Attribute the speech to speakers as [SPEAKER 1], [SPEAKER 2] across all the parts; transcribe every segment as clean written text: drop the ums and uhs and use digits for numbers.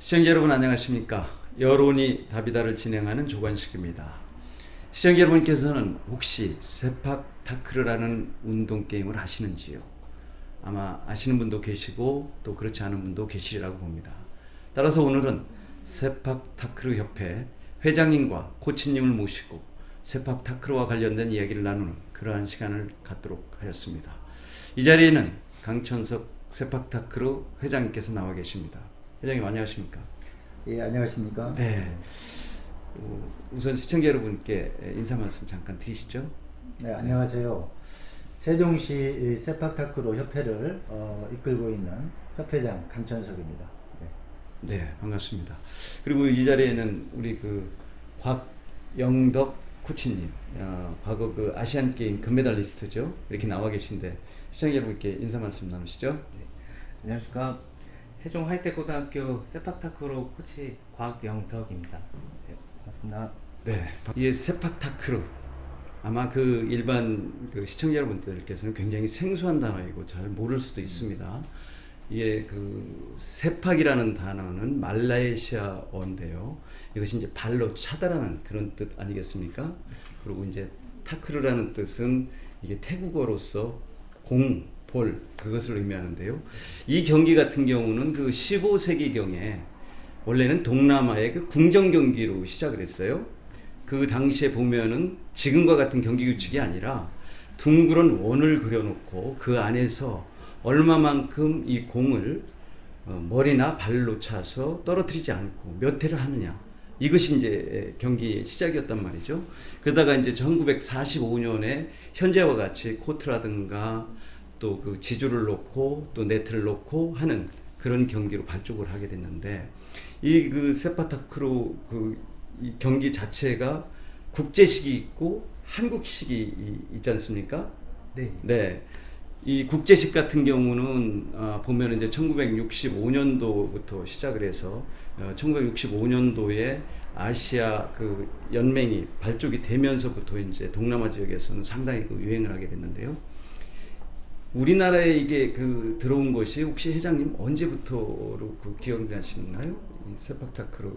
[SPEAKER 1] 시청자 여러분 안녕하십니까? 여론이 답이다를 진행하는 조관식입니다. 시청자 여러분께서는 혹시 세팍 타크르라는 운동 게임을 아시는지요? 아마 아시는 분도 계시고 또 그렇지 않은 분도 계시리라고 봅니다. 따라서 오늘은 세팍 타크르 협회 회장님과 코치님을 모시고 세팍 타크르와 관련된 이야기를 나누는 그러한 시간을 갖도록 하였습니다. 이 자리에는 강천석 세팍 타크르 회장님께서 나와 계십니다. 회장님 안녕하십니까?
[SPEAKER 2] 예, 안녕하십니까?
[SPEAKER 1] 네. 우선 시청자 여러분께 인사 말씀 잠깐 드리시죠.
[SPEAKER 2] 네, 안녕하세요. 세종시 세팍타크로 협회를 이끌고 있는 협회장 강천석입니다. 네.
[SPEAKER 1] 네, 반갑습니다. 그리고 이 자리에는 우리 곽영덕 코치님, 과거 아시안 게임 금메달리스트죠. 이렇게 나와 계신데 시청자 여러분께 인사 말씀 나누시죠.
[SPEAKER 3] 네. 안녕하십니까. 세종 하이텍고등학교 세팍타크로 코치 곽영덕입니다. 네, 반갑습니다.
[SPEAKER 1] 네, 이게 세팍 타크르 아마 일반 시청자 여러분들께서는 굉장히 생소한 단어이고 잘 모를 수도 있습니다. 이게 세팍이라는 단어는 말레이시아어인데요. 이것이 이제 발로 차다라는 그런 뜻 아니겠습니까? 그리고 이제 타크르라는 뜻은 이게 태국어로서 공, 볼 그것을 의미하는데요. 이 경기 같은 경우는 15세기경에 원래는 동남아의 궁정 경기로 시작을 했어요. 그 당시에 보면은 지금과 같은 경기 규칙이 아니라 둥그런 원을 그려놓고 그 안에서 얼마만큼 이 공을 머리나 발로 차서 떨어뜨리지 않고 몇 회를 하느냐. 이것이 이제 경기의 시작이었단 말이죠. 그러다가 이제 1945년에 현재와 같이 코트라든가 또 지주를 놓고 또 네트를 놓고 하는 그런 경기로 발족을 하게 됐는데 이 세파타크로 이 경기 자체가 국제식이 있고 한국식이 있지 않습니까?
[SPEAKER 3] 네.
[SPEAKER 1] 네. 이 국제식 같은 경우는 보면 이제 1965년도부터 시작을 해서 1965년도에 아시아 연맹이 발족이 되면서부터 이제 동남아 지역에서는 상당히 유행을 하게 됐는데요. 우리나라에 이게 들어온 것이 혹시 회장님 언제부터로 기억나시나요? 이 세팍타크르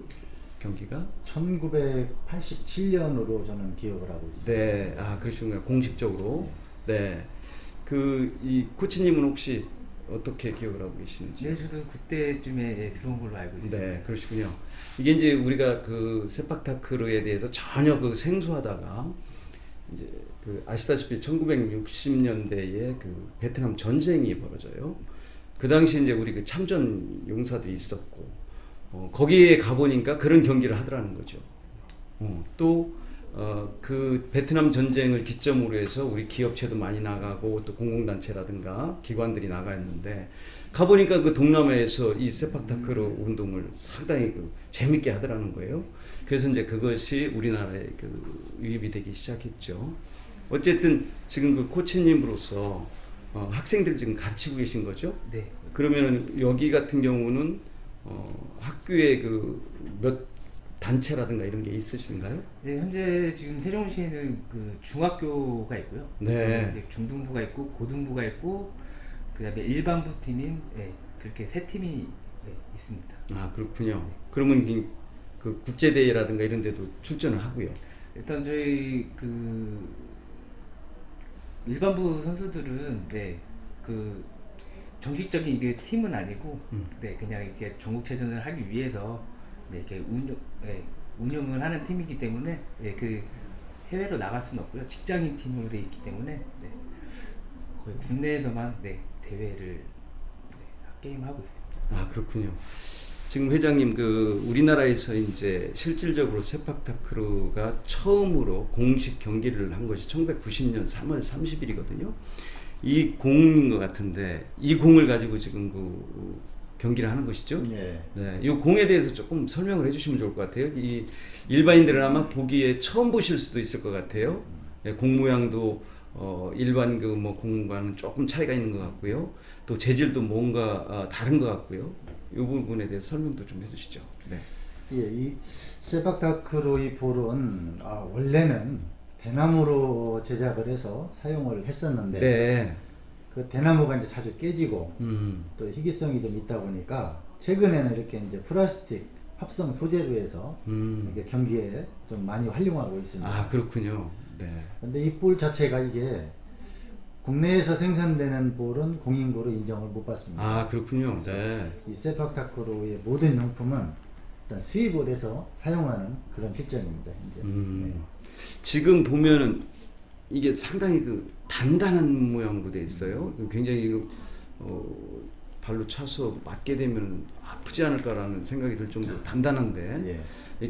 [SPEAKER 1] 경기가?
[SPEAKER 2] 1987년으로 저는 기억을 하고 있습니다.
[SPEAKER 1] 네, 그러시군요. 공식적으로. 네. 이 코치님은 혹시 어떻게 기억을 하고 계시는지?
[SPEAKER 3] 네, 저도 그때쯤에 들어온 걸로 알고 있습니다.
[SPEAKER 1] 네, 그러시군요. 이게 이제 우리가 세팍타크르에 대해서 전혀 생소하다가 이제 아시다시피 1960년대에 베트남 전쟁이 벌어져요. 그 당시 이제 우리 참전 용사도 있었고 거기에 가보니까 그런 경기를 하더라는 거죠. 또 베트남 전쟁을 기점으로 해서 우리 기업체도 많이 나가고 또 공공단체라든가 기관들이 나가있는데 가보니까 동남아에서 이 세팍타크르 운동을 상당히 재밌게 하더라는 거예요. 그래서 이제 그것이 우리나라에 유입이 되기 시작했죠. 어쨌든 지금 코치님으로서 학생들 지금 가르치고 계신 거죠?
[SPEAKER 3] 네.
[SPEAKER 1] 그러면은 여기 같은 경우는 학교에 몇 단체라든가 이런 게 있으신가요?
[SPEAKER 3] 네, 현재 지금 세종시에는 중학교가 있고요.
[SPEAKER 1] 네.
[SPEAKER 3] 이제 중등부가 있고 고등부가 있고 그다음에 일반부 팀인 그렇게 세 팀이 있습니다.
[SPEAKER 1] 그렇군요. 그러면 국제 대회라든가 이런 데도 출전을 하고요.
[SPEAKER 3] 일단 저희 일반부 선수들은 정식적인 이게 팀은 아니고 그냥 이렇게 전국체전을 하기 위해서 이렇게 운영을 하는 팀이기 때문에 해외로 나갈 수는 없고요. 직장인 팀으로 돼 있기 때문에 거의 국내에서만 대회를 게임하고 있습니다.
[SPEAKER 1] 그렇군요. 지금 회장님 우리나라에서 이제 실질적으로 세팍타크르가 처음으로 공식 경기를 한 것이 1990년 3월 30일이거든요. 이 공인 것 같은데 이 공을 가지고 지금 경기를 하는 것이죠.
[SPEAKER 2] 네.
[SPEAKER 1] 네, 이 공에 대해서 조금 설명을 해주시면 좋을 것 같아요. 이 일반인들은 아마 보기에 처음 보실 수도 있을 것 같아요. 공 모양도 일반 공과는 조금 차이가 있는 것 같고요. 또 재질도 뭔가 다른 것 같고요. 이 부분에 대해서 설명도 좀 해주시죠. 네.
[SPEAKER 2] 예, 이 세팍타크로 이 볼은 원래는 대나무로 제작을 해서 사용을 했었는데
[SPEAKER 1] 네.
[SPEAKER 2] 그 대나무가 이제 자주 깨지고
[SPEAKER 1] 음.
[SPEAKER 2] 또 희귀성이 좀 있다 보니까 최근에는 이렇게 이제 플라스틱 합성 소재로 해서 이렇게 경기에 좀 많이 활용하고 있습니다.
[SPEAKER 1] 아, 그렇군요. 네.
[SPEAKER 2] 근데 이 볼 자체가 이게 국내에서 생산되는 볼은 공인고로 인정을 못 받습니다.
[SPEAKER 1] 아, 그렇군요. 네.
[SPEAKER 2] 이 세팍타크로의 모든 용품은 일단 수입을 해서 사용하는 그런 실정입니다. 이제. 네.
[SPEAKER 1] 지금 보면은 이게 상당히 그 단단한 모양으로 돼 있어요. 굉장히 발로 차서 맞게 되면 아프지 않을까라는 생각이 들 정도로 단단한데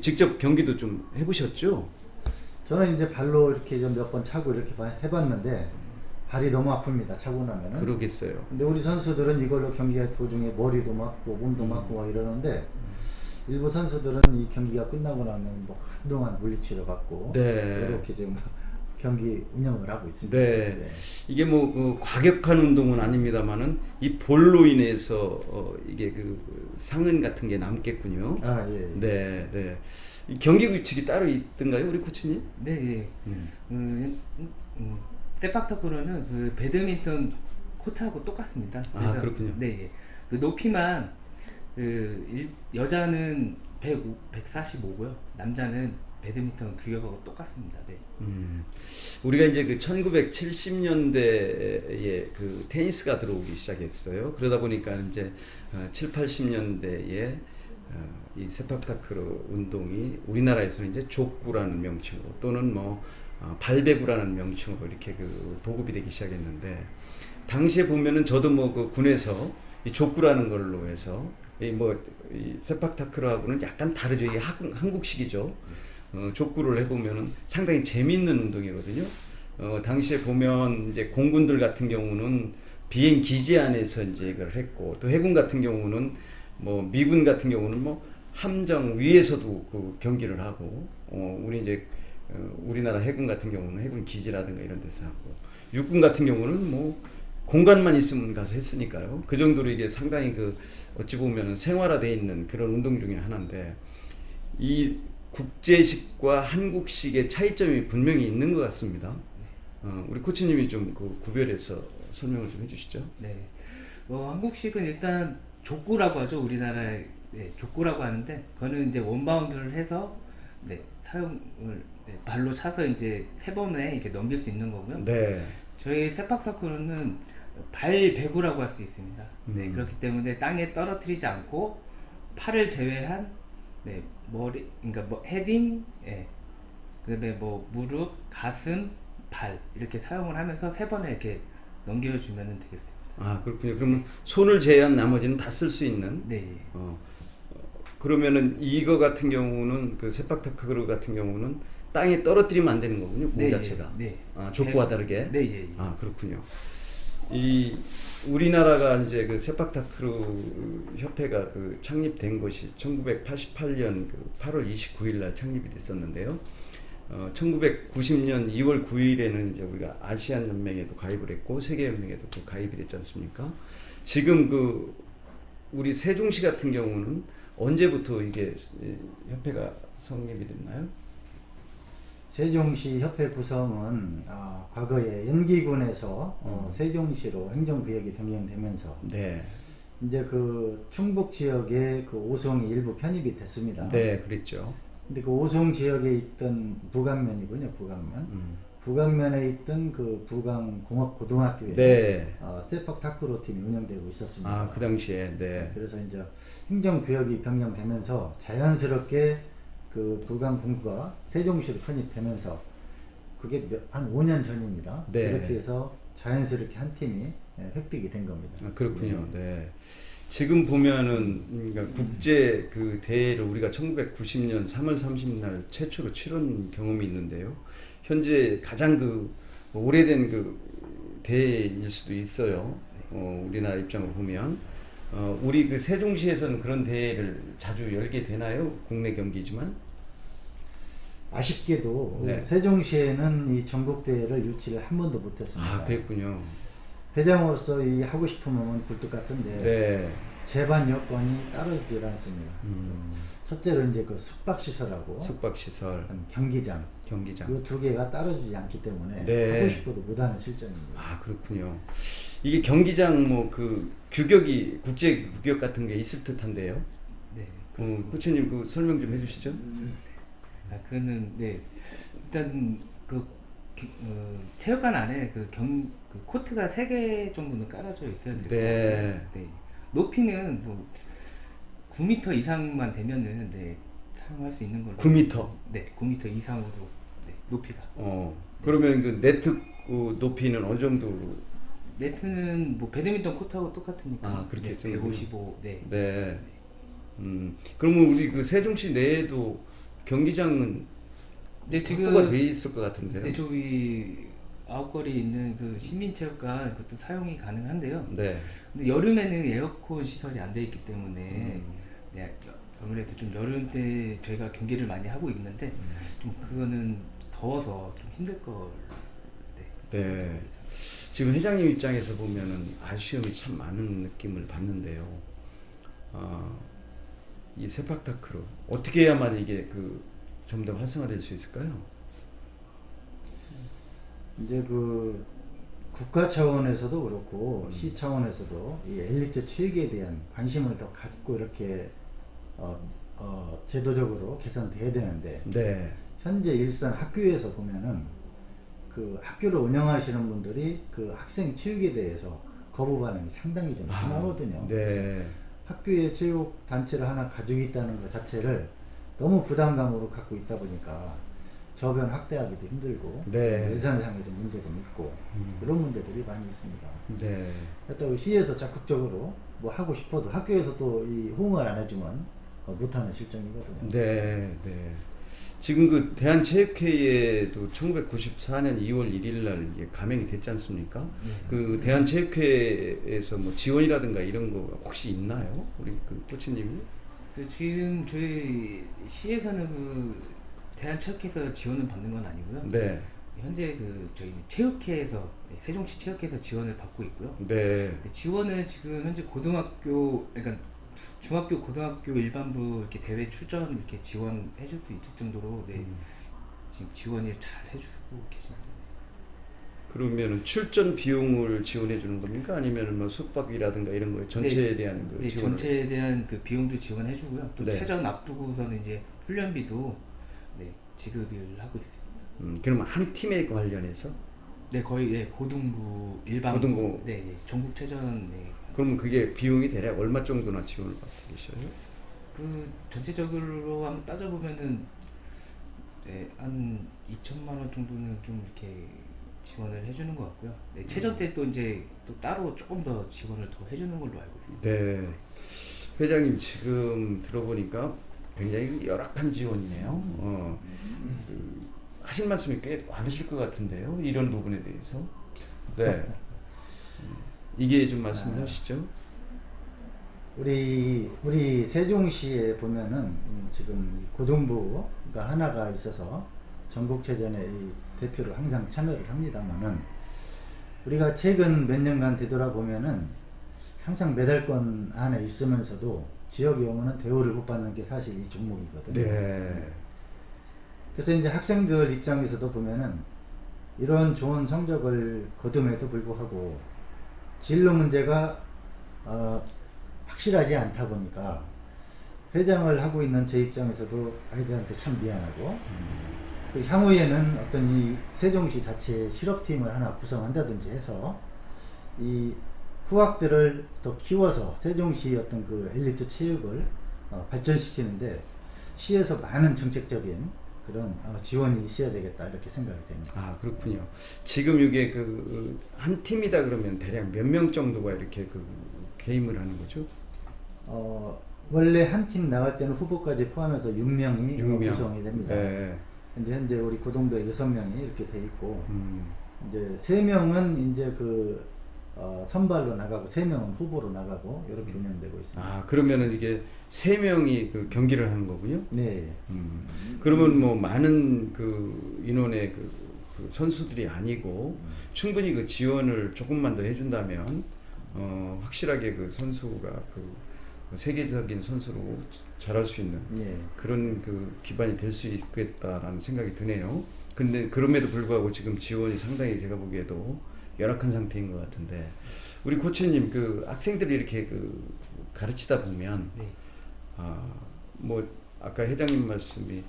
[SPEAKER 1] 직접 경기도 좀 해보셨죠?
[SPEAKER 2] 저는 이제 발로 이렇게 좀 몇 번 차고 이렇게 해봤는데 발이 너무 아픕니다. 차고 나면은.
[SPEAKER 1] 그러겠어요.
[SPEAKER 2] 근데 우리 선수들은 이걸로 경기 도중에 머리도 맞고 몸도 맞고 막 이러는데 일부 선수들은 이 경기가 끝나고 나면 뭐 한동안 물리치료 받고
[SPEAKER 1] 네.
[SPEAKER 2] 이렇게 지금 경기 운영을 하고 있습니다.
[SPEAKER 1] 네. 이게 뭐 과격한 운동은 아닙니다만은 이 볼로 인해서 이게 그 상흔 같은 게 남겠군요.
[SPEAKER 2] 아, 예.
[SPEAKER 1] 네, 네. 이 경기 규칙이 따로 있던가요, 우리 코치님?
[SPEAKER 3] 네, 예. 세팍타크로는 그 배드민턴 코트하고 똑같습니다.
[SPEAKER 1] 아, 그렇군요.
[SPEAKER 3] 네, 예. 그 높이만 여자는 145고요. 남자는 배드민턴 규격하고 똑같습니다. 네.
[SPEAKER 1] 우리가 이제 그 1970년대에 그 테니스가 들어오기 시작했어요. 그러다 보니까 이제 7, 80년대에 이 세팍타크로 운동이 우리나라에서는 이제 족구라는 명칭으로 또는 뭐 발배구라는 명칭으로 이렇게 그 보급이 되기 시작했는데 당시에 보면은 저도 뭐 그 군에서 이 족구라는 걸로 해서 이 세팍타크로하고는 약간 다르죠. 이 한국식이죠. 족구를 해보면은 상당히 재미있는 운동이거든요. 당시에 보면 이제 공군들 같은 경우는 비행 기지 안에서 이제 이걸 했고 또 해군 같은 경우는 뭐 미군 같은 경우는 뭐 함정 위에서도 그 경기를 하고 우리 이제 우리나라 해군 같은 경우는 해군 기지라든가 이런 데서 하고 육군 같은 경우는 뭐 공간만 있으면 가서 했으니까요. 그 정도로 이게 상당히 그 어찌 보면 생활화되어 있는 그런 운동 중에 하나인데 이 국제식과 한국식의 차이점이 분명히 있는 것 같습니다. 우리 코치님이 좀 그 구별해서 설명을 좀 해주시죠.
[SPEAKER 3] 네. 한국식은 일단 족구라고 하죠. 우리나라에 족구라고 하는데 그거는 이제 원바운드를 해서 사용을 발로 차서 이제 3번에 이렇게 넘길 수 있는 거고요.
[SPEAKER 1] 네.
[SPEAKER 3] 저희 세팍타크로는 발배구라고 할 수 있습니다. 네, 그렇기 때문에 땅에 떨어뜨리지 않고 팔을 제외한 머리, 그러니까 뭐 헤딩, 그다음에 뭐 무릎, 가슴, 발 이렇게 사용을 하면서 3번에 이렇게 넘겨주면 되겠습니다.
[SPEAKER 1] 아, 그렇군요. 그러면 손을 제외한 나머지는 다 쓸 수 있는.
[SPEAKER 3] 네.
[SPEAKER 1] 그러면은 이거 같은 경우는 그 세팍타크로 같은 경우는 땅에 떨어뜨리면 안 되는 거군요. 공 자체가.
[SPEAKER 3] 네.
[SPEAKER 1] 아, 족구와 다르게.
[SPEAKER 3] 네, 예.
[SPEAKER 1] 아, 그렇군요. 이 우리나라가 이제 그 세팍타크로 협회가 그 창립된 것이 1988년 그 8월 29일 날 창립이 됐었는데요. 1990년 2월 9일에는 이제 우리가 아시안 연맹에도 가입을 했고 세계 연맹에도 그 가입이 됐지 않습니까? 지금 그 우리 세종시 같은 경우는 언제부터 이게 협회가 성립이 됐나요?
[SPEAKER 2] 세종시 협회 구성은 과거에 연기군에서 세종시로 행정구역이 변경되면서 이제 그 충북 지역에 그 오송이 일부 편입이 됐습니다.
[SPEAKER 1] 네, 그랬죠.
[SPEAKER 2] 근데 그 오송 지역에 있던 부강면이군요, 부강면. 부강면에 있던 그 부강공업고등학교에 세팍타크로 팀이 운영되고 있었습니다.
[SPEAKER 1] 아, 그 당시에. 네.
[SPEAKER 2] 그래서 이제 행정구역이 변경되면서 자연스럽게 그 부강공구가 세종시로 편입되면서 그게 한 5년 전입니다. 그렇게 해서 자연스럽게 한 팀이 획득이 된 겁니다.
[SPEAKER 1] 아, 그렇군요. 네. 지금 보면은 그러니까 국제 그 대회를 우리가 1990년 3월 30일 최초로 치른 경험이 있는데요. 현재 가장 그 오래된 그 대회일 수도 있어요. 우리나라 입장으로 보면 우리 그 세종시에서는 그런 대회를 자주 열게 되나요? 국내 경기지만
[SPEAKER 2] 아쉽게도 세종시에는 이 전국 대회를 유치를 한 번도 못했습니다.
[SPEAKER 1] 아, 그랬군요.
[SPEAKER 2] 회장으로서 이 하고 싶으면 굴뚝 같은데 제반 여건이 따르질 않습니다. 첫째로 이제 그 숙박시설하고
[SPEAKER 1] 숙박시설,
[SPEAKER 2] 경기장
[SPEAKER 1] 경기장.
[SPEAKER 2] 이 두 개가 따라주지 않기 때문에
[SPEAKER 1] 네.
[SPEAKER 2] 하고 싶어도 못하는 실정입니다.
[SPEAKER 1] 아, 그렇군요. 이게 경기장 뭐 그 규격이 국제 규격 같은 게 있을 듯한데요.
[SPEAKER 3] 네, 그렇습니다.
[SPEAKER 1] 코치님 그 설명 좀 해주시죠.
[SPEAKER 3] 아, 그거는 네 일단 그 체육관 안에 그 코트가 3개 정도는 깔아져 있어야 돼요.
[SPEAKER 1] 네.
[SPEAKER 3] 네. 높이는 뭐 9m 이상만 되면은 네 사용할 수 있는 걸로.
[SPEAKER 1] 9m.
[SPEAKER 3] 네, 9m 이상으로 네, 높이가.
[SPEAKER 1] 그러면 그 네트 높이는 어느 정도?
[SPEAKER 3] 네트는 뭐 배드민턴 코트하고 똑같으니까.
[SPEAKER 1] 아, 그렇게
[SPEAKER 3] 네,
[SPEAKER 1] 쓰는 거군요.
[SPEAKER 3] 155. 네.
[SPEAKER 1] 네. 그러면 우리 그 세종시 내에도 경기장은
[SPEAKER 3] 네,
[SPEAKER 1] 확보가
[SPEAKER 3] 지금
[SPEAKER 1] 돼 있을 것 같은데요.
[SPEAKER 3] 네, 저기 아웃거리에 있는 그 시민체육관 그것도 사용이 가능한데요.
[SPEAKER 1] 네.
[SPEAKER 3] 근데 여름에는 에어컨 시설이 안 돼 있기 때문에 네, 아무래도 좀 여름 때 저희가 경기를 많이 하고 있는데 좀 그거는 더워서 좀 힘들 걸. 네.
[SPEAKER 1] 네. 지금 회장님 입장에서 보면은 아쉬움이 참 많은 느낌을 받는데요. 이 세팍타크로 어떻게 해야만 이게 그 좀 더 활성화될 수 있을까요?
[SPEAKER 2] 이제 그 국가 차원에서도 그렇고 시 차원에서도 이 엘리트 체육에 대한 관심을 더 갖고 이렇게 제도적으로 개선돼야 되는데
[SPEAKER 1] 네.
[SPEAKER 2] 현재 일선 학교에서 보면은 그 학교를 운영하시는 분들이 그 학생 체육에 대해서 거부 반응이 상당히 좀 심하거든요. 그래서
[SPEAKER 1] 네.
[SPEAKER 2] 학교에 체육 단체를 하나 가지고 있다는 것 자체를 너무 부담감으로 갖고 있다 보니까 저변 확대하기도 힘들고
[SPEAKER 1] 네.
[SPEAKER 2] 예산상의 좀 문제도 있고 이런 문제들이 많이 있습니다.
[SPEAKER 1] 네.
[SPEAKER 2] 그렇다고 시에서 적극적으로 뭐 하고 싶어도 학교에서 또 이 호응을 안 해주면 못하는 실정이거든요.
[SPEAKER 1] 네. 네. 지금 그 대한체육회에도 1994년 2월 1일 날 이게 가맹이 됐지 않습니까? 그 대한체육회에서 뭐 지원이라든가 이런 거 혹시 있나요? 우리 그 코치님이?
[SPEAKER 3] 그래서 지금 저희 시에서는 그 대한체육회에서 지원을 받는 건 아니고요.
[SPEAKER 1] 네.
[SPEAKER 3] 현재 그 저희 체육회에서 세종시 체육회에서 지원을 받고 있고요.
[SPEAKER 1] 네.
[SPEAKER 3] 지원은 지금 현재 고등학교 그러니까 중학교 고등학교 일반부 이렇게 대회 출전 이렇게 지원해 줄 수 있을 정도로 네, 지금 지원을 잘 해주고 계십니다.
[SPEAKER 1] 그러면은 출전 비용을 지원해 주는 겁니까? 아니면 뭐 숙박이라든가 이런 거 전체에 대한 그
[SPEAKER 3] 네,
[SPEAKER 1] 지원을?
[SPEAKER 3] 전체에 대한 그 비용도 지원해 주고요. 또
[SPEAKER 1] 네.
[SPEAKER 3] 체전 앞두고서는 이제 훈련비도 네, 지급을 하고 있습니다.
[SPEAKER 1] 그러면 한 팀에 관련해서?
[SPEAKER 3] 네, 거의 네, 고등부 일반부
[SPEAKER 1] 고등부.
[SPEAKER 3] 네, 네, 전국체전 네.
[SPEAKER 1] 그러면 그게 비용이 대략 얼마 정도나 지원을 받고 계셔요?
[SPEAKER 3] 그 전체적으로 한번 따져보면은 네, 한 2천만 원 정도는 좀 이렇게 지원을 해주는 것 같고요. 네, 체전 때 또 이제 또 따로 조금 더 지원을 더 해주는 걸로 알고 있습니다.
[SPEAKER 1] 네. 회장님 지금 들어보니까 굉장히 열악한 지원이네요. 하실 말씀이 꽤 많으실 것 같은데요. 이런 부분에 대해서. 네. 이게 좀 말씀을 하시죠.
[SPEAKER 2] 우리 세종시에 보면은 지금 고등부가 하나가 있어서 전국체전에 이 대표를 항상 참여를 합니다만은 우리가 최근 몇 년간 되돌아보면은 항상 메달권 안에 있으면서도 지역에 오면은 대우를 못 받는 게 사실 이 종목이거든요.
[SPEAKER 1] 네.
[SPEAKER 2] 그래서 이제 학생들 입장에서도 보면은 이런 좋은 성적을 거둠에도 불구하고 진로 문제가 확실하지 않다 보니까 회장을 하고 있는 제 입장에서도 아이들한테 참 미안하고 그 향후에는 어떤 이 세종시 자체 실업팀을 하나 구성한다든지 해서 이 후학들을 더 키워서 세종시 어떤 그 엘리트 체육을 발전시키는데 시에서 많은 정책적인 그런 지원이 있어야 되겠다 이렇게 생각이 됩니다.
[SPEAKER 1] 아, 그렇군요. 지금 이게 그 한 팀이다 그러면 대략 몇 명 정도가 이렇게 그 게임을 하는 거죠?
[SPEAKER 2] 원래 한 팀 나갈 때는 후보까지 포함해서 6명이
[SPEAKER 1] 6명.
[SPEAKER 2] 구성이 됩니다.
[SPEAKER 1] 네.
[SPEAKER 2] 이제 현재 우리 고동부에 6명이 이렇게 돼 있고 이제 3명은 이제 그 선발로 나가고 3명은 후보로 나가고 이렇게 운영되고 있습니다.
[SPEAKER 1] 아, 그러면은 이게 3명이 그 경기를 하는 거군요?
[SPEAKER 2] 네.
[SPEAKER 1] 그러면 뭐 많은 그 인원의 그 선수들이 아니고 충분히 그 지원을 조금만 더 해준다면 확실하게 그 선수가 그 세계적인 선수로 잘할 수 있는
[SPEAKER 2] 예.
[SPEAKER 1] 그런 그 기반이 될 수 있겠다라는 생각이 드네요. 근데 그럼에도 불구하고 지금 지원이 상당히 제가 보기에도 열악한 상태인 것 같은데 우리 코치님 그 학생들이 이렇게 그 가르치다 보면
[SPEAKER 3] 네.
[SPEAKER 1] 뭐 아까 회장님 말씀이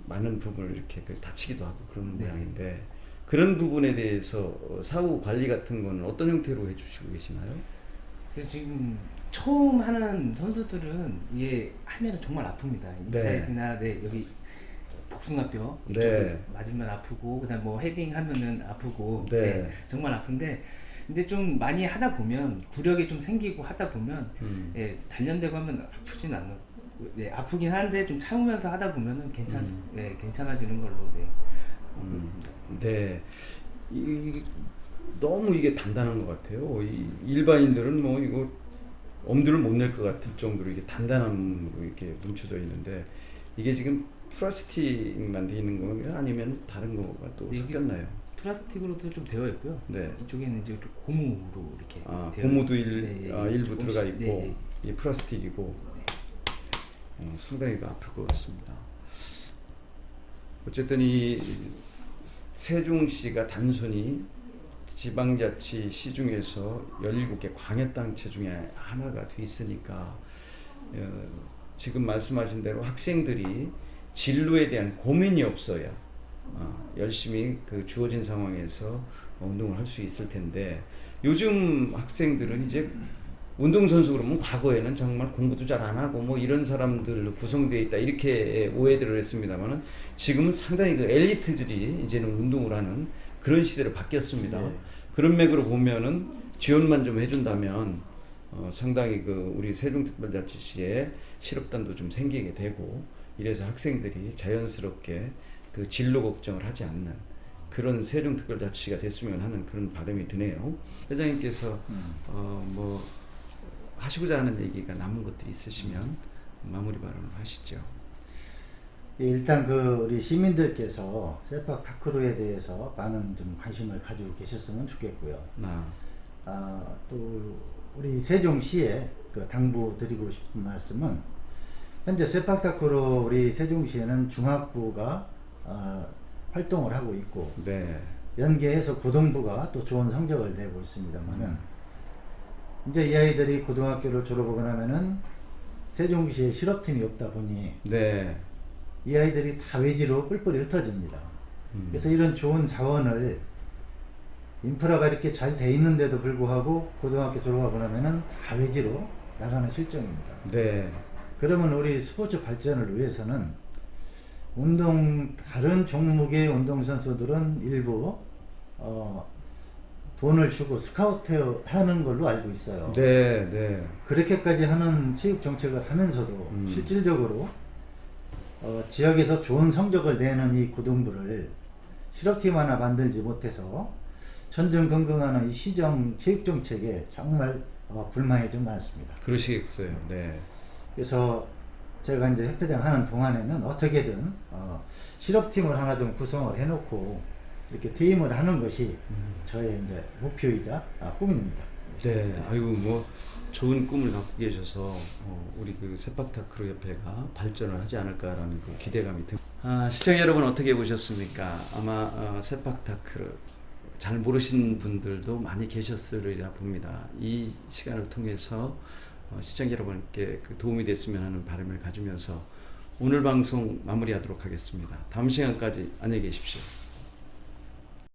[SPEAKER 1] 많은 부분을 이렇게 그 다치기도 하고 그런
[SPEAKER 3] 네.
[SPEAKER 1] 모양인데 그런 부분에 대해서 사후 관리 같은 거는 어떤 형태로 해주시고 계시나요?
[SPEAKER 3] 그래서 지금 처음 하는 선수들은 이게 하면은 정말 아픕니다.
[SPEAKER 1] 네.
[SPEAKER 3] 인사이드나 네, 여기 복숭아뼈
[SPEAKER 1] 네.
[SPEAKER 3] 이쪽을 맞으면 아프고 그다음 뭐 헤딩 하면은 아프고
[SPEAKER 1] 네.
[SPEAKER 3] 네, 정말 아픈데 이제 좀 많이 하다 보면 구력이 좀 생기고 하다 보면 예, 단련되고 하면 아프진 않고 네, 아프긴 한데 좀 참으면서 하다 보면은 네, 괜찮아지는 걸로 네, 하고 있습니다.
[SPEAKER 1] 네. 너무 이게 단단한 것 같아요. 이 일반인들은 뭐 이거 엄두를 못 낼 것 같을 정도로 이게 단단함으로 이렇게 뭉쳐져 있는데 이게 지금 플라스틱만 돼 있는 건가요? 아니면 다른 거가 또
[SPEAKER 3] 네, 여기
[SPEAKER 1] 섞였나요?
[SPEAKER 3] 플라스틱으로도 좀 되어 있고요.
[SPEAKER 1] 네.
[SPEAKER 3] 이쪽에는 이제 좀 고무로 이렇게 되어
[SPEAKER 1] 고무도
[SPEAKER 3] 네,
[SPEAKER 1] 일부
[SPEAKER 3] 조금씩,
[SPEAKER 1] 들어가 있고
[SPEAKER 3] 네,
[SPEAKER 1] 이 플라스틱이고 상당히 아플 것 같습니다. 어쨌든 이 세종시가 단순히 지방자치 시 중에서 17개 광역단체 중에 하나가 돼 있으니까 지금 말씀하신 대로 학생들이 진로에 대한 고민이 없어야 열심히 그 주어진 상황에서 운동을 할 수 있을 텐데 요즘 학생들은 이제 운동선수 그러면 과거에는 정말 공부도 잘 안 하고 뭐 이런 사람들로 구성되어 있다 이렇게 오해들을 했습니다만은 지금은 상당히 그 엘리트들이 이제는 운동을 하는 그런 시대로 바뀌었습니다.
[SPEAKER 2] 네.
[SPEAKER 1] 그런 맥으로 보면은 지원만 좀 해준다면 상당히 그 우리 세종특별자치시에 실업단도 좀 생기게 되고 이래서 학생들이 자연스럽게 그 진로 걱정을 하지 않는 그런 세종특별자치가 됐으면 하는 그런 바람이 드네요. 회장님께서 뭐 하시고자 하는 얘기가 남은 것들이 있으시면 마무리 발언을 하시죠.
[SPEAKER 2] 예, 일단 그 우리 시민들께서 세팍 타크로에 대해서 많은 좀 관심을 가지고 계셨으면 좋겠고요. 또 우리 세종시에 그 당부드리고 싶은 말씀은 현재 세팍 타크로 우리 세종시에는 중학부가 활동을 하고 있고
[SPEAKER 1] 네.
[SPEAKER 2] 연계해서 고등부가 또 좋은 성적을 내고 있습니다만은 이제 이 아이들이 고등학교를 졸업하고 나면은 세종시에 실업팀이 없다 보니
[SPEAKER 1] 네.
[SPEAKER 2] 이 아이들이 다 외지로 뿔뿔이 흩어집니다. 그래서 이런 좋은 자원을 인프라가 이렇게 잘 돼 있는데도 불구하고 고등학교 졸업하고 나면은 다 외지로 나가는 실정입니다.
[SPEAKER 1] 네.
[SPEAKER 2] 그러면 우리 스포츠 발전을 위해서는 다른 종목의 운동선수들은 일부 돈을 주고 스카우트 하는 걸로 알고 있어요.
[SPEAKER 1] 네. 네.
[SPEAKER 2] 그렇게까지 하는 체육 정책을 하면서도 실질적으로 지역에서 좋은 성적을 내는 이 고등부를 실업팀 하나 만들지 못해서 전전긍긍하는 이 시정 체육 정책에 정말 불만이 좀 많습니다.
[SPEAKER 1] 그러시겠어요. 네.
[SPEAKER 2] 그래서 제가 이제 협회장 하는 동안에는 어떻게든 실업팀을 하나 좀 구성을 해놓고 이렇게 퇴임을 하는 것이 저의 이제 목표이자 꿈입니다.
[SPEAKER 1] 네. 아이고 뭐 좋은 꿈을 갖고 계셔서 우리 그 세팍타크로 협회가 발전을 하지 않을까라는 그 기대감이 듭니다. 시청자 여러분 어떻게 보셨습니까? 아마 세팍타크로 잘 모르시는 분들도 많이 계셨으리라 봅니다. 이 시간을 통해서 시청자 여러분께 그 도움이 됐으면 하는 바람을 가지면서 오늘 방송 마무리하도록 하겠습니다. 다음 시간까지 안녕히 계십시오.